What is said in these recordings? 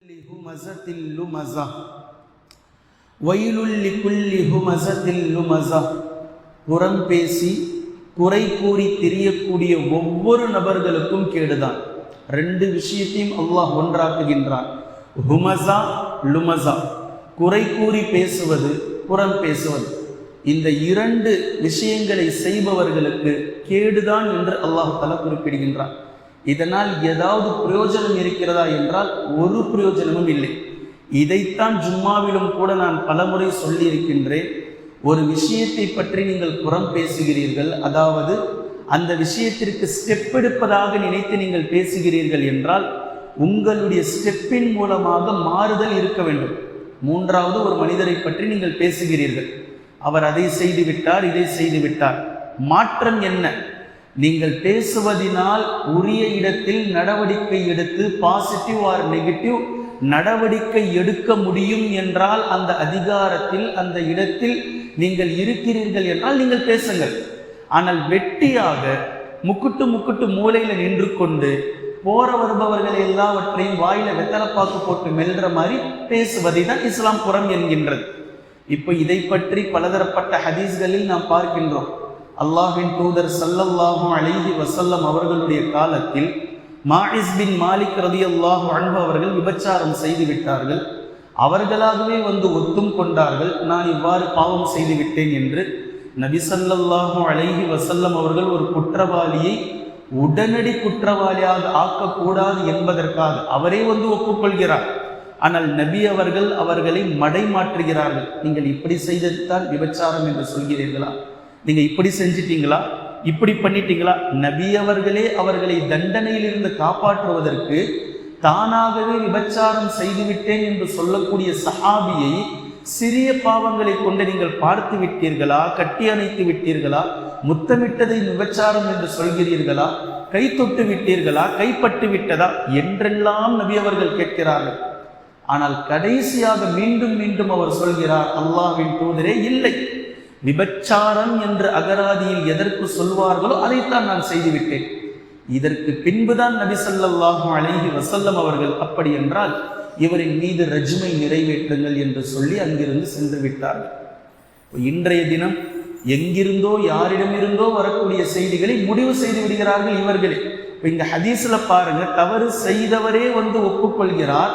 ஹுமஸத்தில் லுமஸா வயலுல் லிகுல்லி ஹுமஸத்தில் லுமஸா. புறம் பேசி குறை கூறி தெரியக்கூடிய ஒவ்வொரு நபர்களுக்கும் கேடுதான். ரெண்டு விஷயத்தையும் அல்லாஹ் ஒன்றாக்குகின்றான். ஹுமஸா லுமஸா, குறை கூறி பேசுவது, புறம் பேசுவது. இந்த இரண்டு விஷயங்களை செய்பவர்களுக்கு கேடுதான் என்று அல்லாஹ் தஆலா குறிப்பிடுகின்றான். இதனால் ஏதாவது பிரயோஜனம் இருக்கிறதா என்றால் ஒரு பிரயோஜனமும் இல்லை. இதைத்தான் ஜும்மாவிலும் கூட நான் பலமுறை சொல்லியிருக்கின்றேன். ஒரு விஷயத்தை பற்றி நீங்கள் புறம் பேசுகிறீர்கள், அதாவது அந்த விஷயத்திற்கு ஸ்டெப் எடுப்பதாக நினைத்து நீங்கள் பேசுகிறீர்கள் என்றால் உங்களுடைய ஸ்டெப்பின் மூலமாக மாறுதல் இருக்க வேண்டும். மூன்றாவது ஒரு மனிதரை பற்றி நீங்கள் பேசுகிறீர்கள், அவர் அதை செய்து விட்டார், இதை செய்து விட்டார். மாற்றம் என்ன? நீங்கள் பேசுவதினால் உரிய இடத்தில் நடவடிக்கை எடுத்து பாசிட்டிவ் ஆர் நெகட்டிவ் நடவடிக்கை எடுக்க முடியும் என்றால் அந்த அதிகாரத்தில் அந்த இடத்தில் நீங்கள் இருக்கிறீர்கள் என்றால் நீங்கள் பேசுங்கள். ஆனால் வெட்டியாக முக்குட்டு மூலையில் நின்று கொண்டு போற வருபவர்கள் எல்லாவற்றையும் வாயில வெத்தலைப்பாக்கு போட்டு மெல்ற மாதிரி பேசுவதை தான் இஸ்லாம் புறம் என்கின்றது. இப்போ இதை பற்றி பலதரப்பட்ட ஹதீஸ்களில் நாம் பார்க்கின்றோம். அல்லாஹ்வின் தூதர் ஸல்லல்லாஹு அலைஹி வஸல்லம் அவர்களுடைய காலத்தில் மாஇஸ் பின் மாலிக் ரலியல்லாஹு அன்ஹு அவர்கள் விபச்சாரம் செய்து விட்டார்கள். அவர்களாகவே வந்து ஒத்தும் கொண்டார்கள், நான் இவ்வாறு பாவம் செய்து விட்டேன் என்று. நபி ஸல்லல்லாஹு அலைஹி வஸல்லம் அவர்கள் ஒரு குற்றவாளியை உடனடி குற்றவாளியாக ஆக்கக்கூடாது என்பதற்காக அவரே வந்து ஒப்புக்கொள்கிறார். ஆனால் நபி அவர்கள் அவர்களை மடைமாற்றுகிறார்கள். நீங்கள் இப்படி செய்ததுதான் விபச்சாரம் என்று சொல்கிறீர்களா? நீங்க இப்படி செஞ்சிட்டீங்களா, இப்படி பண்ணிட்டீங்களா? நபி அவர்களே அவர்களை தண்டனையிலிருந்து காப்பாற்றுவதற்கு தானாகவே விபச்சாரம் செய்துவிட்டேன் என்று சொல்லக்கூடிய சஹாபியை சிறிய பாவங்களை கொண்டு நீங்கள் பார்த்து விட்டீர்களா, கட்டி அணைத்து விட்டீர்களா, முத்தமிட்டதை விபச்சாரம் என்று சொல்கிறீர்களா, கை தொட்டு விட்டீர்களா, கைப்பட்டு விட்டதா என்றெல்லாம் நபி அவர்கள் கேட்கிறார்கள். ஆனால் கடைசியாக மீண்டும் மீண்டும் அவர் சொல்கிறார், அல்லாஹ்வின் தூதரே இல்லை, விபச்சாரம் என்று அகராதியில் எதற்கு சொல்வார்களோ அதைத்தான் நான் செய்துவிட்டேன். இதற்கு பின்புதான் நபி ஸல்லல்லாஹு அலைஹி வஸல்லம் அவர்கள் அப்படி என்றால் இவரின் மீது ரஜ்மை நிறைவேற்றுங்கள் என்று சொல்லி அங்கிருந்து சென்று விட்டார்கள். இன்றைய தினம் எங்கிருந்தோ யாரிடமிருந்தோ வரக்கூடிய செய்திகளை முடிவு செய்து விடுகிறார்கள் இவர்களே. இப்போ இந்த ஹதீஸ்ல பாருங்க, தவறு செய்தவரே வந்து ஒப்புக்கொள்கிறார்.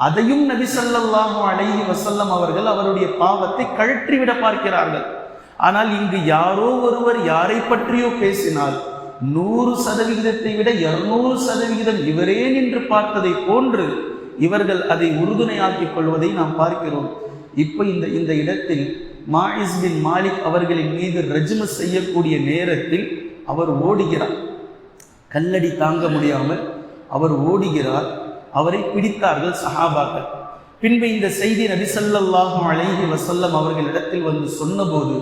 அதையும் நபி ஸல்லல்லாஹு அலைஹி வஸல்லம் அவர்கள் அவருடைய பாவத்தை கழற்றிவிட பார்க்கிறார்கள். ஆனால் இங்கு யாரோ ஒருவர் யாரை பற்றியோ பேசினால் 100% விட 200% இவரே நின்று பார்த்ததை போன்று இவர்கள் அதை உறுதுணையாக்கிக் கொள்வதை நாம் பார்க்கிறோம். இப்போ இந்த இடத்தில் மாஇஸ் பின் மாலிக் அவர்களின் மீது ரஜ்ம செய்யக்கூடிய நேரத்தில் அவர் ஓடுகிறார். கல்லடி தாங்க முடியாமல் அவர் ஓடுகிறார். அவரை பிடித்தார்கள் சஹாபாக்கள். பின்பு இந்த செய்தி நபி ஸல்லல்லாஹு அலைஹி வஸல்லம் அவர்களிடத்தில் வந்து சொன்னபோது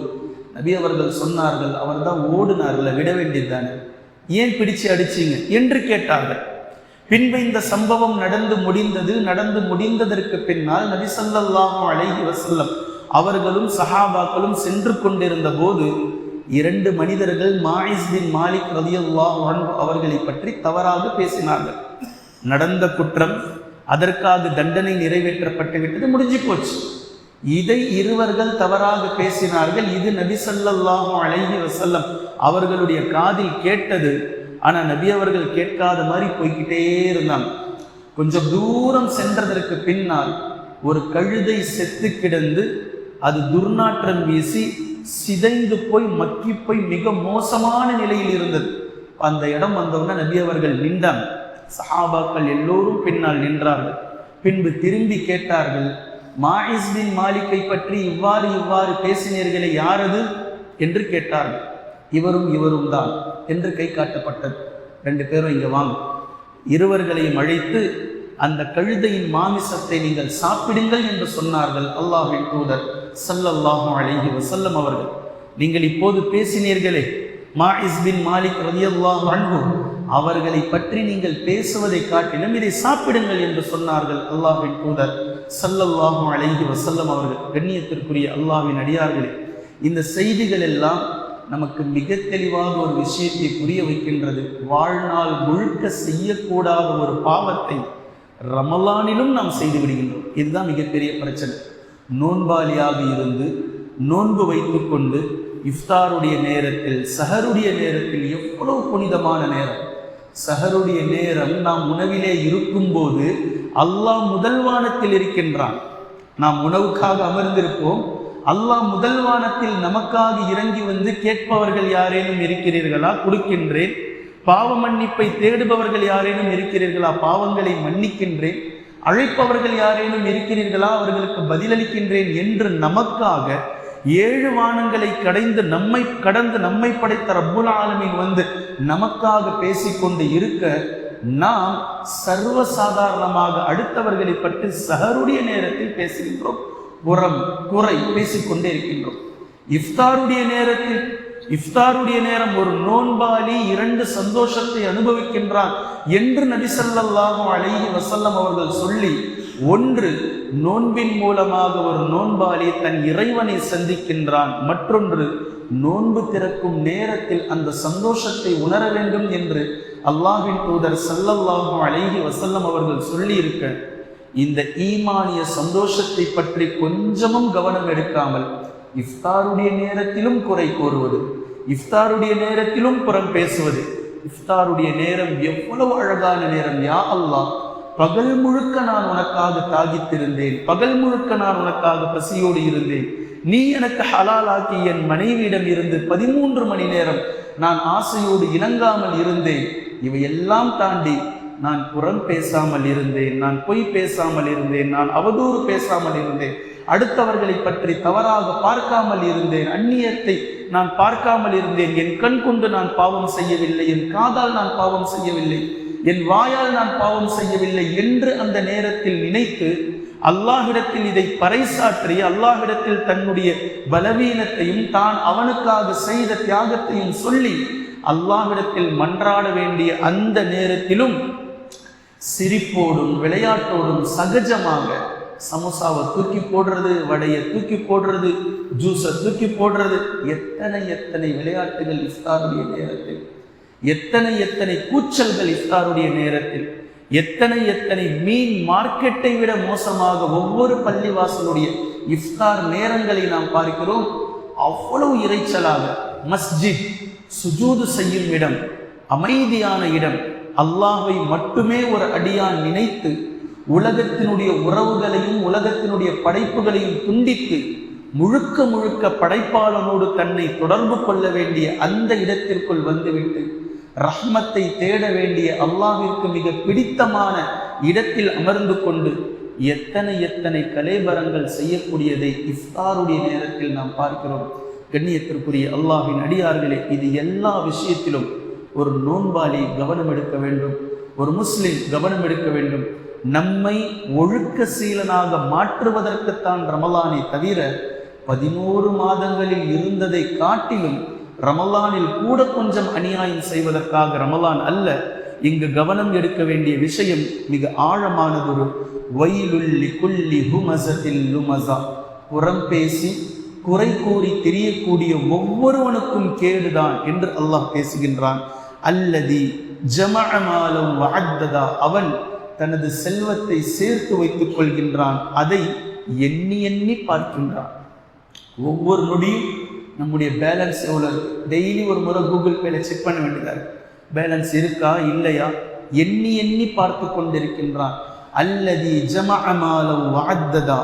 நபி அவர்கள் சொன்னார்கள், அவர் தான் ஓடுனார்கள், விட வேண்டியதுதானே, ஏன் பிடிச்சு அடிச்சீங்க என்று கேட்டார்கள். பின்பு இந்த சம்பவம் நடந்து முடிந்ததற்கு பின்னால் நபி ஸல்லல்லாஹு அலைஹி வஸல்லம் அவர்களும் சஹாபாக்களும் சென்று கொண்டிருந்த போது 2 மனிதர்கள் மாஇஸ் பின் மாலிக் ரலியல்லாஹு அன்ஹு அவர்களை பற்றி தவறாக பேசினார்கள். நடந்த குற்றம், அதற்காக தண்டனை நிறைவேற்றப்பட்டு விட்டது, முடிஞ்சு போச்சு. இதை இருவர்கள் தவறாக பேசினார்கள். இது நபி ஸல்லல்லாஹு அலைஹி வஸல்லம் அவர்களுடைய காதில் கேட்டது. ஆனால் நபி அவர்கள் கேட்காத மாதிரி போய்கிட்டே இருந்தாங்க. கொஞ்சம் தூரம் சென்றதற்கு பின்னால் ஒரு கழுதை செத்து கிடந்து அது துர்நாற்றம் வீசி சிதைந்து போய் மக்கி போய் மிக மோசமான நிலையில் இருந்தது. அந்த இடம் வந்தவுடனே நபி அவர்கள் நின்றாங்க. சஹாபாக்கள் எல்லோரும் பின்னால் நின்றார்கள். பின்பு திரும்பி கேட்டார்கள், மாஇஸ் பின் மாலிக்கை பற்றி இவ்வாறு பேசினீர்களே, யாரது என்று கேட்டார்கள். இவரும் தான் என்று கை காட்டப்பட்டது. 2 பேரும் இங்கே வாங்க. இருவர்களையும் அழைத்து அந்த கழுதையின் மாமிசத்தை நீங்கள் சாப்பிடுங்கள் என்று சொன்னார்கள் அல்லாஹ்வின் தூதர் ஸல்லல்லாஹு அலைஹி வஸல்லம் அவர்கள். நீங்கள் இப்போது பேசினீர்களே மாஇஸ் பின் மாலிக் ரலியல்லாஹு அன்ஹு, அவர்களை பற்றி நீங்கள் பேசுவதை காட்டிலும் இதை சாப்பிடுங்கள் என்று சொன்னார்கள் அல்லாஹ்வின் தூதர் ஸல்லல்லாஹு அலைஹி வஸல்லம் அவர்கள். கண்ணியத்திற்குரிய அல்லாஹ்வின் அடியார்களே, இந்த செய்திகள் எல்லாம் நமக்கு மிக தெளிவாக ஒரு விஷயத்தை புரிய வைக்கின்றது. வாழ்நாள் முழுக்க செய்யக்கூடாத ஒரு பாவத்தை ரமலானிலும் நாம் செய்து விடுகின்றோம். இதுதான் மிகப்பெரிய பிரச்சனை. நோன்பாளியாக இருந்து நோன்பு வைத்து கொண்டு இஃப்தாருடைய நேரத்தில், சஹருடைய நேரத்தில் எவ்வளவு புனிதமான நேரம். சஹருடைய நேரம் நாம் உணவிலே இருக்கும்போது அல்லாஹ் முதல் வானத்தில் இருக்கின்றான். நாம் உணவுக்காக அமர்ந்திருப்போம். அல்லாஹ் முதல் வானத்தில் நமக்காக இறங்கி வந்து கேட்பவர்கள் யாரேனும் இருக்கிறீர்களா? கொடுக்கின்றேன். பாவ மன்னிப்பை தேடுபவர்கள் யாரேனும் இருக்கிறீர்களா? பாவங்களை மன்னிக்கின்றேன். அழைப்பவர்கள் யாரேனும் இருக்கிறீர்களா? அவர்களுக்கு பதிலளிக்கின்றேன் என்று நமக்காக 7 வானங்களை கடந்து நம்மை படைத்த ரப்புல் ஆலமீன் வந்து நமக்காக பேசிக்கொண்டு இருக்க, நாம் சர்வசாதாரணமாக அடுத்தவர்களை பற்றி சஹருடைய நேரத்தில் பேசுகின்றோம், குறை பேசிக்கொண்டே இருக்கின்றோம். இஃப்தாருடைய நேரம் ஒரு நோன்பாளி 2 சந்தோஷத்தை அனுபவிக்கின்றான் என்று நபி ஸல்லல்லாஹு அலைஹி வஸல்லம் அவர்கள் சொல்லி, ஒன்று நோன்பின் மூலமாக ஒரு நோன்பாளி தன் இறைவனை சந்திக்கின்றான், மற்றொன்று நோன்பு திறக்கும் நேரத்தில் அந்த சந்தோஷத்தை உணர வேண்டும் என்று அல்லாஹ்வின் தூதர் ஸல்லல்லாஹு அலைஹி வஸல்லம் அவர்கள் சொல்லி இருக்க, இந்த ஈமானிய சந்தோஷத்தை பற்றி கொஞ்சமும் கவனம் எடுக்காமல் இஃப்தாருடைய நேரத்திலும் குறை கூறுவது, இஃப்தாருடைய நேரத்திலும் புறம் பேசுவது. இஃப்தாருடைய நேரம் எவ்வளவு அழகான நேரம்! யா அல்லாஹ், பகல் முழுக்க நான் உனக்காக தாகித்திருந்தேன், பகல் முழுக்க நான் உனக்காக பசியோடு இருந்தேன். நீ எனக்கு ஹலாலாக்கி என் மனைவியிடம் இருந்து 13 மணி நேரம் நான் ஆசையோடு இணங்காமல் இருந்தேன். இவையெல்லாம் தாண்டி நான் புறம் பேசாமல் இருந்தேன், நான் பொய் பேசாமல் இருந்தேன், நான் அவதூறு பேசாமல் இருந்தேன், அடுத்தவர்களை பற்றி தவறாக பார்க்காமல் இருந்தேன், அந்நியத்தை நான் பார்க்காமல் இருந்தேன். என் கண் கொண்டு நான் பாவம் செய்யவில்லை, என் காதால் நான் பாவம் செய்யவில்லை, என் வாயால் நான் பாவம் செய்யவில்லை என்று அந்த நேரத்தில் நினைத்து அல்லாஹ்விடத்தில் இதை பறைசாற்றி, அல்லாஹ்விடத்தில் தன்னுடைய பலவீனத்தையும் தான் அவனுக்காக செய்த தியாகத்தையும் சொல்லி அல்லாஹ்விடத்தில் மன்றாட வேண்டிய அந்த நேரத்திலும் சிரிப்போடும் விளையாட்டோடும் சகஜமாக சமோசாவை தூக்கி போடுறது, வடையை தூக்கி போடுறது, ஜூஸை தூக்கி போடுறது, எத்தனை விளையாட்டுகள் இஃப்தாருடைய நேரத்தில், எத்தனை கூச்சல்கள் இஃப்தாருடைய நேரத்தில், எத்தனை மீன் மார்க்கெட்டை விட மோசமாக ஒவ்வொரு பள்ளிவாசலுடைய இஃப்தார் நேரங்களை நாம் பார்க்கிறோம். அவ்வளவு இறைச்சலாக மஸ்ஜித் சுஜூது செய்யும் இடம், அமைதியான இடம், அல்லாஹ்வை மட்டுமே ஒரு அடியான் நினைத்து உலகத்தினுடைய உறவுகளையும் உலகத்தினுடைய படைப்புகளையும் துண்டித்து முழுக்க படைப்பாளனோடு தன்னை தொடர்பு கொள்ள வேண்டிய அந்த இடத்திற்குள் வந்துவிட்டு ரஹ்மத்தை தேட வேண்டிய அல்லாஹ்விற்கு மிக பிடித்தமான இடத்தில் அமர்ந்து கொண்டு எத்தனை கலேபரங்கள் செய்யக்கூடியதை இஃப்தாருடைய நேரத்தில் நாம் பார்க்கிறோம். கண்ணியத்திற்குரிய அல்லாஹ்வின் அடியார்களே, இது எல்லா விஷயத்திலும் ஒரு நோன்பாளி கவனம் எடுக்க வேண்டும், ஒரு முஸ்லிம் கவனம் எடுக்க வேண்டும். நம்மை ஒழுக்க சீலனாக மாற்றுவதற்குத்தான் ரமலானை தவிர 11 மாதங்களில் இருந்ததை காட்டிலும் ரமலானில் கூட கொஞ்சம் அநியாயம் செய்வதற்காக ரமலான் அல்ல. இங்கு கவனம் எடுக்க வேண்டிய விஷயம் மிக ஆழமானதொரு வயிலுல்லி குல்லி ஹுமஸத்தில் லுமஸா, புறம் பேசி குறை கூறி தெரியக்கூடிய ஒவ்வொருவனுக்கும் கேடுதான் என்று அல்லாஹ் பேசுகின்றான். அல்லதி ஜமஅ மாலம் வஅத்ததா, அவன் தனது செல்வத்தை சேர்த்து வைத்துக் கொள்கின்றான், அதை எண்ணி பார்க்கின்றான். ஒவ்வொரு நொடியும் நம்முடைய பேலன்ஸ் எவ்வளோ இருக்கு, டெய்லி ஒரு முறை கூகுள் பேல செக் பண்ண வேண்டியதா இருக்கு, பேலன்ஸ் இருக்கா இல்லையா, எண்ணி பார்த்து கொண்டிருக்கின்றான். அல்லதி ஜமஅ மாலம் வஅத்ததா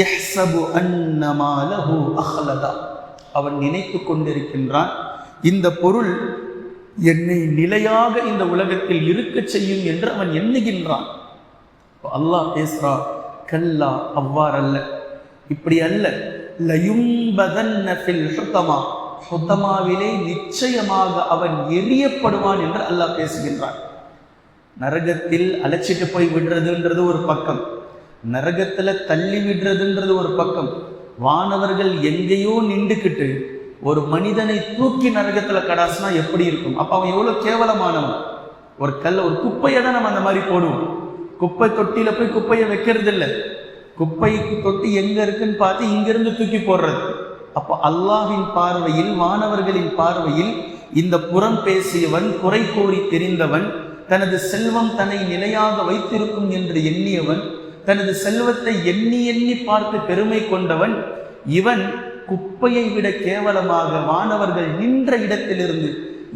யஹ்ஸபு அன்ன மாலஹு அஹ்லதா, அவன் நினைத்து கொண்டிருக்கின்றான் இந்த பொருள் என்னை நிலையாக இந்த உலகத்தில் இருக்க செய்யும் என்று அவன் எண்ணுகின்றான். அல்லாஹ் பேசுறா, கல்லா, அவ்வாறல்ல, இப்படி அல்ல. லயும்பதன்ன ஃபில் ஹுதமா, ஹுதமாவிலே நிச்சயமாக அவன் எரியப்படுவான் என்று அல்லாஹ் பேசுகின்றான். நரகத்தில் அழைச்சிட்டு போய் விடுறதுன்றது ஒரு பக்கம், நரகத்துல தள்ளி விடுறதுன்றது ஒரு பக்கம். வானவர்கள் எங்கேயோ நின்றுக்கிட்டு ஒரு மனிதனை தூக்கி நரகத்துல கடாசுனா எப்படி இருக்கும்? அப்ப அவன் எவ்வளவு கேவலமானவன். ஒரு குப்பையை தான் நம்ம அந்த மாதிரி போடுவோம். குப்பை தொட்டியில போய் குப்பையை வைக்கிறது இல்லை, குப்பை தொட்டி எங்க இருக்குன்னு பார்த்து இங்கிருந்து தூக்கி போடுறது. அப்போ அல்லாஹ்வின் பார்வையில், வானவர்களின் பார்வையில் இந்த புறம் பேசியவன், குறை கூறி தெரிந்தவன், தனது செல்வம் தன்னை நிலையாக வைத்திருக்கும் என்று எண்ணியவன், தனது செல்வத்தை எண்ணி எண்ணி பார்த்து பெருமை கொண்டவன், இவன் குப்பையை விட கேவலமாக வானவர்கள் நின்ற இடத்திலிருந்து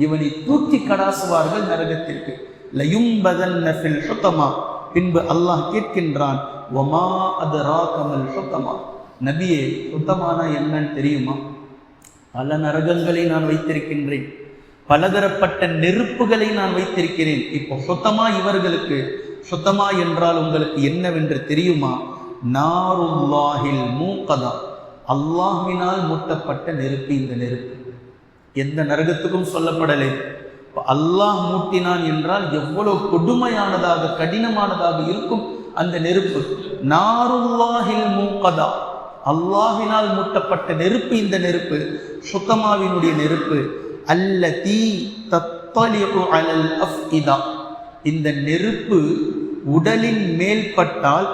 இவனை தூக்கி கடாசுவார்கள் நரகத்திற்கு. லயும்பதன்ன ஃபில் ஹுதமா. பின்பு அல்லாஹ் கேட்கின்றான், வமா அதராகமல் ஹுதமா, நபியே ஹுதமானா என்னன்னு தெரியுமா? பல நரகங்களை நான் வைத்திருக்கின்றேன், பலதரப்பட்ட நெருப்புகளை நான் வைத்திருக்கிறேன். இப்போ ஹுதமா இவர்களுக்கு, ஹுதமா என்றால் உங்களுக்கு என்னவென்று தெரியுமா? நாருல்லாஹில் மூகதா, அல்லாஹ்வினால் மூட்டப்பட்ட நெருப்பு. இந்த நெருப்பு எந்த நரகத்துக்கும் சொல்லப்படலை. அல்லாஹ் மூட்டினான் என்றால் எவ்வளவு கொடுமையானதாக கடினமானதாக இருக்கும் அந்த நெருப்பு. நாருல்லாஹில் மூகதா, அல்லாஹ்வினால் மூட்டப்பட்ட நெருப்பு இந்த நெருப்பு, ஹுதமாவினுடைய நெருப்பு. அல்லதி தத்தலிஉ அலல் அஃஇதா, இந்த நெருப்பு உடலின் மேல் பட்டால்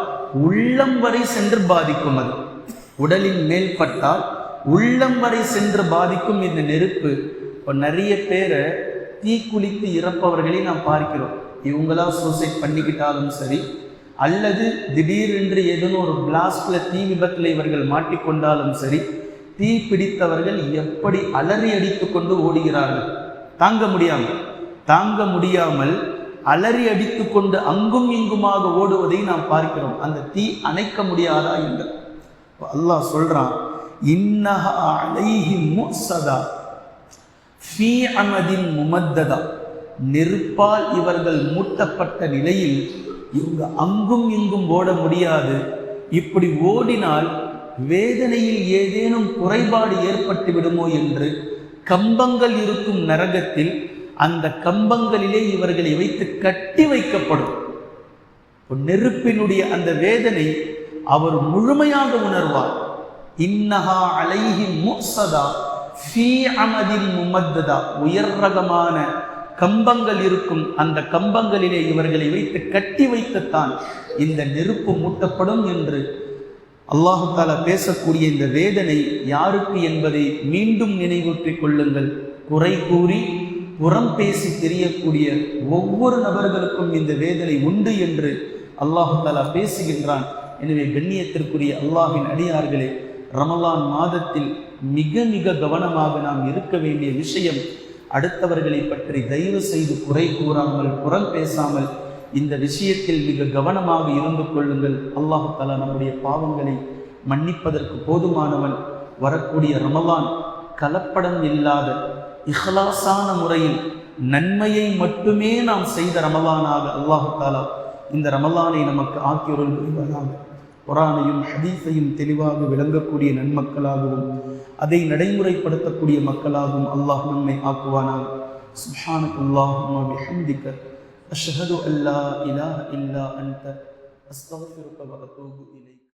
உள்ளம் வரை சென்று பாதிக்கும். அது உடலின் மேல் பட்டால் உள்ளம் வரை சென்று பாதிக்கும் இந்த நெருப்பு. இப்போ நிறைய பேரை தீக்குளித்து இறப்பவர்களை நாம் பார்க்கிறோம். இவங்களா சூசைட் பண்ணிக்கிட்டாலும் சரி, அல்லது திடீரென்று ஏதேனும் ஒரு பிளாஸ்ட்ல தீ விபத்தில் இவர்கள் மாட்டிக்கொண்டாலும் சரி, தீ பிடித்தவர்கள் எப்படி அலறி அடித்து கொண்டு ஓடுகிறார்கள். தாங்க முடியாமல் அலறி அடித்து கொண்டு அங்கும் இங்குமாக ஓடுவதை நாம் பார்க்கிறோம். அந்த தீ அணைக்க முடியாதா என்று அல்லாஹ் சொல்றான், இன்னஹா அலைஹிம் முஸதா ஃபீ அமதின் முமத்ததா, நெருப்பால் இவர்கள் மூட்டப்பட்ட நிலையில் இவங்க அங்கும் இங்கும் ஓட முடியாது. இப்படி ஓடினால் வேதனையில் ஏதேனும் குறைபாடு ஏற்பட்டு விடுமோ என்று கம்பங்கள் இருக்கும் நரகத்தில் அந்த கம்பங்களிலே இவர்களை வைத்து கட்டி வைக்கப்படும். நெருப்பினுடைய அந்த வேதனை அவர் முழுமையாக உணர்வார். இன்னஹா அலைஹிம் முஸதா ஃபீ அமதின் முமத்ததா, உயர் ரகமான கம்பங்கள் இருக்கும் அந்த கம்பங்களிலே இவர்களை வைத்து கட்டி வைத்துத்தான் இந்த நெருப்பு மூட்டப்படும் என்று அல்லாஹு தஆலா பேசக்கூடிய இந்த வேதனை யாருக்கு என்பதை மீண்டும் நினைவூற்றிக் கொள்ளுங்கள். குறை கூறி புறம் பேசி தெரியக்கூடிய ஒவ்வொரு நபர்களுக்கும் இந்த வேதனை உண்டு என்று அல்லாஹு தஆலா பேசுகின்றான். எனவே கண்ணியத்திற்குரிய அல்லாஹ்வின் அடியார்களே, ரமலான் மாதத்தில் மிக மிக கவனமாக நாம் இருக்க வேண்டிய விஷயம், அடுத்தவர்களை பற்றி தயவு செய்து குறை கூறாமல் புறம் பேசாமல் இந்த விஷயத்தில் மிக கவனமாக இருந்து கொள்ளுங்கள். அல்லாஹு தஆலா நம்முடைய பாவங்களை மன்னிப்பதற்கு போதுமானவன். வரக்கூடிய ரமலான் கலப்படம் இல்லாத இஹ்லாஸான முறையில் நன்மையை மட்டுமே நாம் செய்த ரமலானாக அல்லாஹு தஆலா இந்த ரமலானை நமக்கு ஆக்கியருள் புரிவானாக. குர்ஆனையும் ஹதீஸையும் தெளிவாக விளங்கக்கூடிய நன்மக்களாகவும் அதை நடைமுறைப்படுத்தக்கூடிய மக்களாகவும் அல்லாஹ் நம்மை ஆக்குவானாக. சுப்ஹானக்கல்லாஹும்ம பிஹம்திக அஷ்ஹது அல்லா இலாஹ இல்லா அன்த அஸ்தக்ஃபிருக வ அத்தூபு இலைக்.